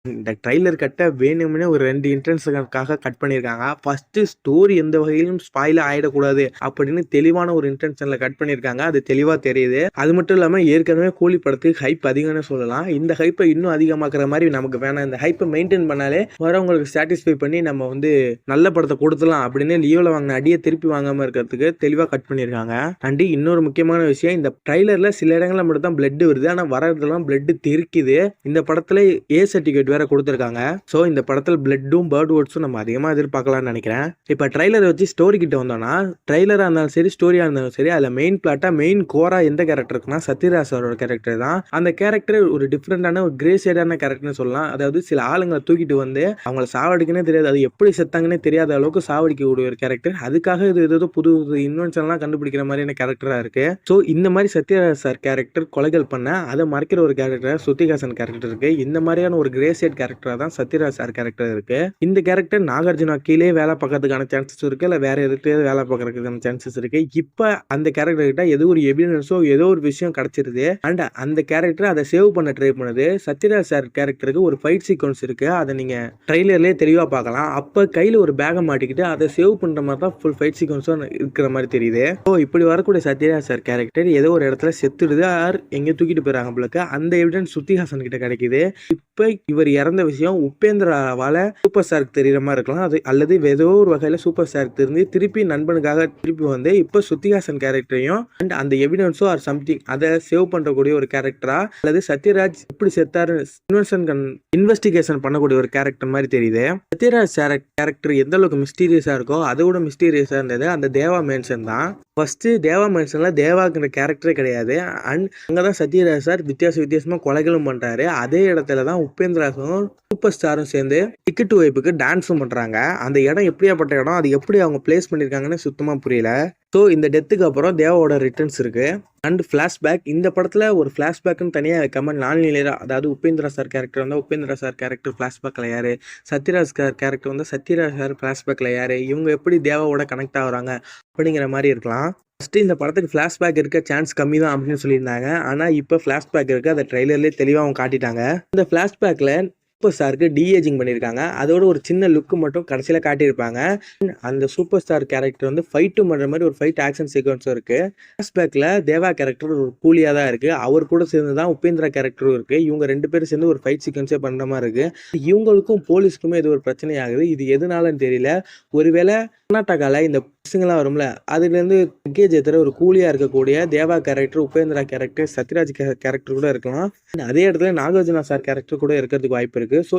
இந்த ட்ரைலர் கட்ட வேணும்னே ஒரு 2 இன்டென்ஷனுக்காக கட் பண்ணியிருக்காங்க. ஃபர்ஸ்ட்டு ஸ்டோரி எந்த வகையிலும் ஸ்பாயில் ஆயிடக்கூடாது அப்படின்னு தெளிவான ஒரு இன்டென்ஷன்ல கட் பண்ணியிருக்காங்க. அது தெளிவா தெரியுது. அது மட்டும் இல்லாம ஏற்கனவே கூலி படத்துக்கு ஹைப் அதிகம்னு சொல்லலாம். இந்த ஹைப்பை இன்னும் அதிகமாக்குற மாதிரி நமக்கு வேணாம். இந்த ஹைப்பை மெயின்டைன் பண்ணாலே வரவங்களுக்கு சாட்டிஸ்ஃபை பண்ணி நம்ம நல்ல படத்தை கொடுத்துலாம் அப்படின்னு லியோல வாங்கின அடியை திருப்பி வாங்காம இருக்கிறதுக்கு தெளிவா கட் பண்ணியிருக்காங்க. அண்ட் இன்னொரு முக்கியமான விஷயம், இந்த ட்ரைலர்ல சில இடங்கள்ல மட்டும் தான் பிளட் வருது. ஆனா வரதெல்லாம் பிளட் தெரிக்குது. இந்த படத்துல ஏ சர்டிஃபிகேட் வேற கொடுத்துருக்காங்க. ஸோ இந்த படத்தில் பிளட்டும் பேர்ட் வேர்ட்ஸும் நம்ம அதிகமாக எதிர்பார்க்கலாம்னு நினைக்கிறேன். இப்போ ட்ரைலரை வச்சு ஸ்டோரி கிட்ட வந்தோம்னா, ட்ரைலராக இருந்தாலும் சரி ஸ்டோரியாக இருந்தாலும் சரி அதில் மெயின் பிளாட்டாக மெயின் கோரா எந்த கேரக்டர் இருக்குன்னா சத்யராஜ் சாரோட கேரக்டர் தான். அந்த கேரக்டர் ஒரு டிஃப்ரெண்டான ஒரு கிரே ஷேடான கேரக்டர்னு சொல்லலாம். அதாவது சில ஆளுங்களை தூக்கிட்டு வந்து அவங்கள சாவடிக்கனே தெரியாது, அது எப்படி செத்தாங்கன்னே தெரியாத அளவுக்கு சாவடிக்கக்கூடிய ஒரு கேரக்டர். அதுக்காக இது ஏதோ புது இன்வென்ஷன்லாம் கண்டுபிடிக்கிற மாதிரியான கேரக்டராக இருக்கு. ஸோ இந்த மாதிரி சத்யராஜ் சார் கேரக்டர் கொலைகள் பண்ண அதை மறைக்கிற ஒரு கேரக்டர் ஸ்ருதிஹாசன் கேரக்டர் இருக்கு. இந்த மாதிரியான ஒரு கிரே ஷேட் கேரக்டரா தான் சத்யராஜ் சார் கேரக்டர் இருக்கு. இந்த கேரக்டர் நாகார்ஜுனா கீழே வேலை பார்க்கறதுக்கான சான்சஸ் இருக்கு, இல்ல வேற எதுக்கு வேலை பார்க்கறதுக்கான சான்சஸ் இருக்கு. இப்ப அந்த கேரக்டர் கிட்ட ஏதோ ஒரு எவிடன்ஸோ ஏதோ ஒரு விஷயம் கிடைச்சிருது. அண்ட் அந்த கேரக்டர் அதை சேவ் பண்ண ட்ரை பண்ணுது. சத்யராஜ் சார் கேரக்டருக்கு ஒரு ஃபைட் சீக்வன்ஸ் இருக்கு, அதை நீங்க ட்ரைலர்லயே தெளிவா பார்க்கலாம். அப்ப கையில ஒரு பேகை மாட்டிக்கிட்டு அதை சேவ் பண்ற மாதிரி தான் ஃபுல் ஃபைட் சீக்வன்ஸும் இருக்கிற மாதிரி தெரியுது. ஸோ இப்படி வரக்கூடிய சத்யராஜ் சார் கேரக்டர் ஏதோ ஒரு இடத்துல செத்துடுது, ஆர் எங்க தூக்கிட்டு போயிறாங்க உங்களுக்கு. அந்த எவிடன்ஸ் ஸ்ருதிஹாசன் கிட்ட கிடைக்குது. இப்ப இவர் இறந்த விஷயம் உபேந்திராவால சூப்பர் ஸ்டாருக்கு தெரியற மாதிரி இருக்கலாம். அது அல்லது ஏதோ ஒரு வகையில சூப்பர் ஸ்டாருக்கு தெரிஞ்சு திருப்பி நண்பனுக்காக திருப்பி வந்து இப்ப ஸ்ருதிஹாசன் கேரக்டரையும் அண்ட் அந்த எவிடன்ஸோ ஆர் சம்திங் அதை சேவ் பண்றக்கூடிய ஒரு கேரக்டரா, அல்லது சத்யராஜ் எப்படி செத்தாரு இன்வெஸ்டிகேஷன் பண்ணக்கூடிய ஒரு கேரக்டர் மாதிரி தெரியுது. சத்யராஜ் கேரக்டர் எந்த அளவுக்கு மிஸ்டீரியஸா இருக்கோ அதை விட மிஸ்டீரியஸா இருந்தது அந்த தேவா மேன்ஷன் தான். ஃபர்ஸ்ட் தேவா மேன்ஷன்ல தேவாங்கிற கேரக்டரே கிடையாது. அண்ட் அங்கதான் சத்யராஜ் சார் வித்தியாசமா கொலைகளும் பண்றாரு. அதே இடத்துல தான் உபேந்திராசும் சூப்பர் ஸ்டாரும் சேர்ந்து டிக்கெட் வைப்புக்கு டான்ஸும் பண்றாங்க. அந்த இடம் எப்படியாப்பட்ட இடம், அது எப்படி அவங்க பிளேஸ் பண்ணிருக்காங்கன்னு சுத்தமா புரியல. ஸோ இந்த டெத்துக்கு அப்புறம் தேவாவோட ரிட்டர்ன்ஸ் இருக்கு. அண்ட் ஃபிளாஷ்பேக், இந்த படத்துல ஒரு ஃபிளாஷ்பேக்னு தனியாக வைக்காம நான்லீனியரா, அதாவது உபேந்திரா சார் கேரக்டர் வந்து உபேந்திரா சார் கேரக்டர் ஃபிளாஷ்பேக்ல யாரு, சத்யராஜ் கேரக்டர் வந்து சத்யராஜ் சார் ஃபிளாஷ்பேக்ல யாரு, இவங்க எப்படி தேவாவோட கனெக்ட் ஆகுறாங்க அப்படிங்கிற மாதிரி இருக்கலாம். ஃபர்ஸ்ட் இந்த படத்துக்கு ஃபிளாஷ்பேக் இருக்க சான்ஸ் கம்மி தான் அப்படின்னு சொல்லியிருந்தாங்க. ஆனால் இப்போ ஃபிளாஷ்பேக் இருக்கு, அதை ட்ரைலர்லேயே தெளிவாக அவங்க காட்டிட்டாங்க. இந்த ஃபிளாஷ்பேக்ல சூப்பர் ஸ்டாருக்கு டீஏஜிங் பண்ணியிருக்காங்க. அதோட ஒரு சின்ன லுக்கு மட்டும் கடைசியில் காட்டியிருப்பாங்க. அந்த சூப்பர் ஸ்டார் கேரக்டர் வந்து ஃபைட்டும் பண்ணுற மாதிரி ஒரு ஃபைட் ஆக்ஷன் சீக்வன்ஸும் இருக்கு. ஃபிளாஷ்பேக்கில் தேவா கேரக்டர் ஒரு கூலியாக தான் இருக்கு. அவர் கூட சேர்ந்து தான் உபேந்திரா கேரக்டரும் இருக்கு. இவங்க 2 பேரும் சேர்ந்து ஒரு ஃபைட் சீக்வன்ஸே பண்ணுற மாதிரி இருக்கு. இவங்களுக்கும் போலீஸ்க்குமே இது ஒரு பிரச்சனை ஆகுது. இது எதுனாலன்னு தெரியல. ஒருவேளை கர்நாடகாவில் இந்த பசங்களாம் வரும்ல, அதுலேருந்து லக்கேஜ் ஏற்றுற ஒரு கூலியாக இருக்கக்கூடிய Deva character, Upendra character, Sathyaraj character கூட இருக்கலாம். அதே இடத்துல நாகார்ஜுனா சார் கேரக்டர் கூட இருக்கிறதுக்கு வாய்ப்பு இருக்கு. ஸோ